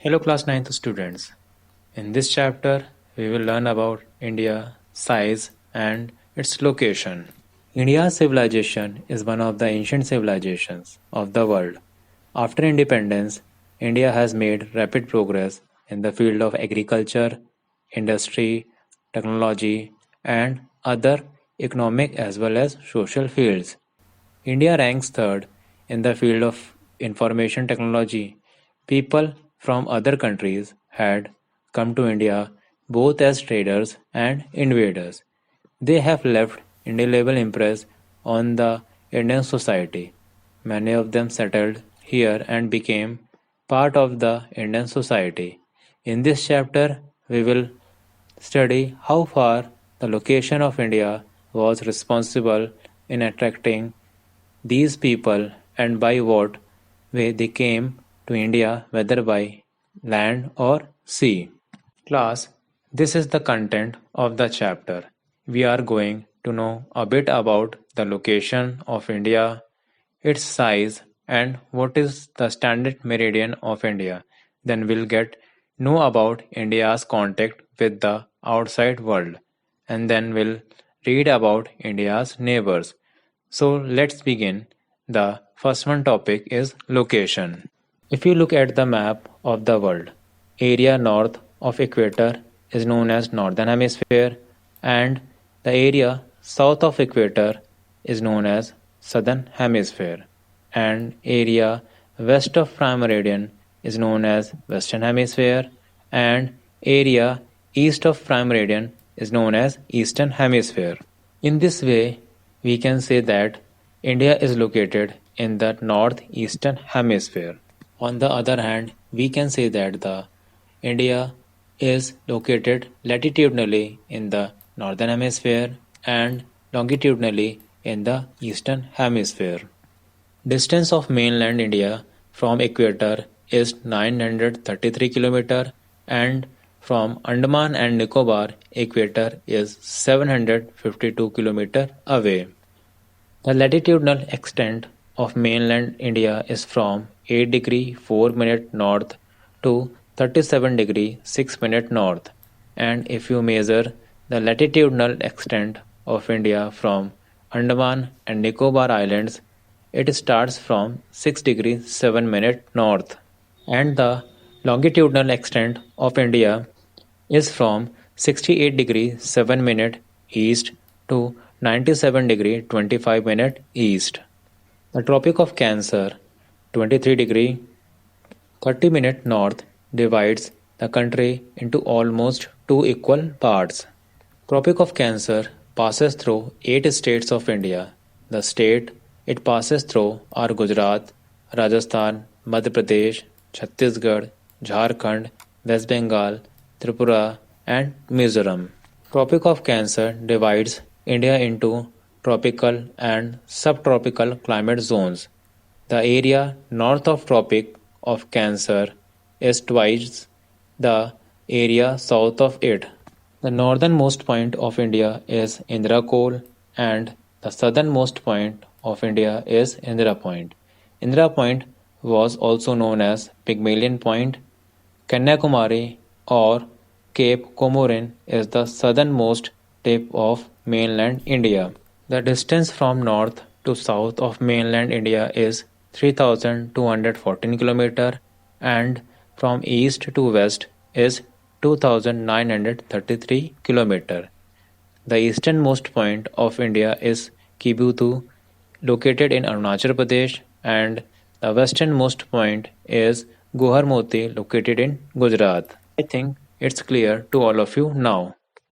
Hello, class 9th students. In this chapter, we will learn about India, size, and its location. India's civilization is one of the ancient civilizations of the world. After independence, India has made rapid progress in the field of agriculture, industry, technology, and other economic as well as social fields. India ranks third in the field of information technology. People from other countries had come to India both as traders and invaders. They have left indelible impress on the Indian society. Many of them settled here and became part of the Indian society. In this chapter, we will study how far the location of India was responsible in attracting these people and by what way they came to India, whether by land or sea. Class, this is the content of the chapter. We are going to know a bit about the location of India, its size, and what is the standard meridian of India. Then we'll get know about India's contact with the outside world, and then we'll read about India's neighbors. So let's begin. The first one topic is location. If you look at the map of the world, area north of equator is known as northern hemisphere and the area south of equator is known as southern hemisphere and area west of prime meridian is known as western hemisphere and area east of prime meridian is known as eastern hemisphere. In this way, we can say that India is located in the northeastern hemisphere. On the other hand, we can say that the India is located latitudinally in the northern hemisphere and longitudinally in the eastern hemisphere. Distance of mainland India from equator is 933 km and from Andaman and Nicobar equator is 752 km away. The latitudinal extent of mainland India is from 8 degree 4 minute north to 37 degree 6 minute north, and if you measure the latitudinal extent of India from Andaman and Nicobar Islands, it starts from 6 degree 7 minute north, and the longitudinal extent of India is from 68 degree 7 minute east to 97 degree 25 minute east. The Tropic of Cancer, 23 degree 30 minute north, divides the country into almost two equal parts. Tropic of Cancer passes through 8 states of India. The state it passes through are Gujarat, Rajasthan, Madhya Pradesh, Chhattisgarh, Jharkhand, West Bengal, Tripura, and Mizoram. Tropic of Cancer divides India into tropical and subtropical climate zones. The area north of Tropic of Cancer is twice the area south of it. The northernmost point of India is Indira Col and the southernmost point of India is Indira Point. Indira Point was also known as Pygmalion Point. Kanyakumari or Cape Comorin is the southernmost tip of mainland India. The distance from north to south of mainland India is 3214 km and from east to west is 2933 km. The easternmost point of India is Kibutu, located in Arunachal Pradesh, and the westernmost point is Guharmoti, located in Gujarat. I think it's clear to all of you now.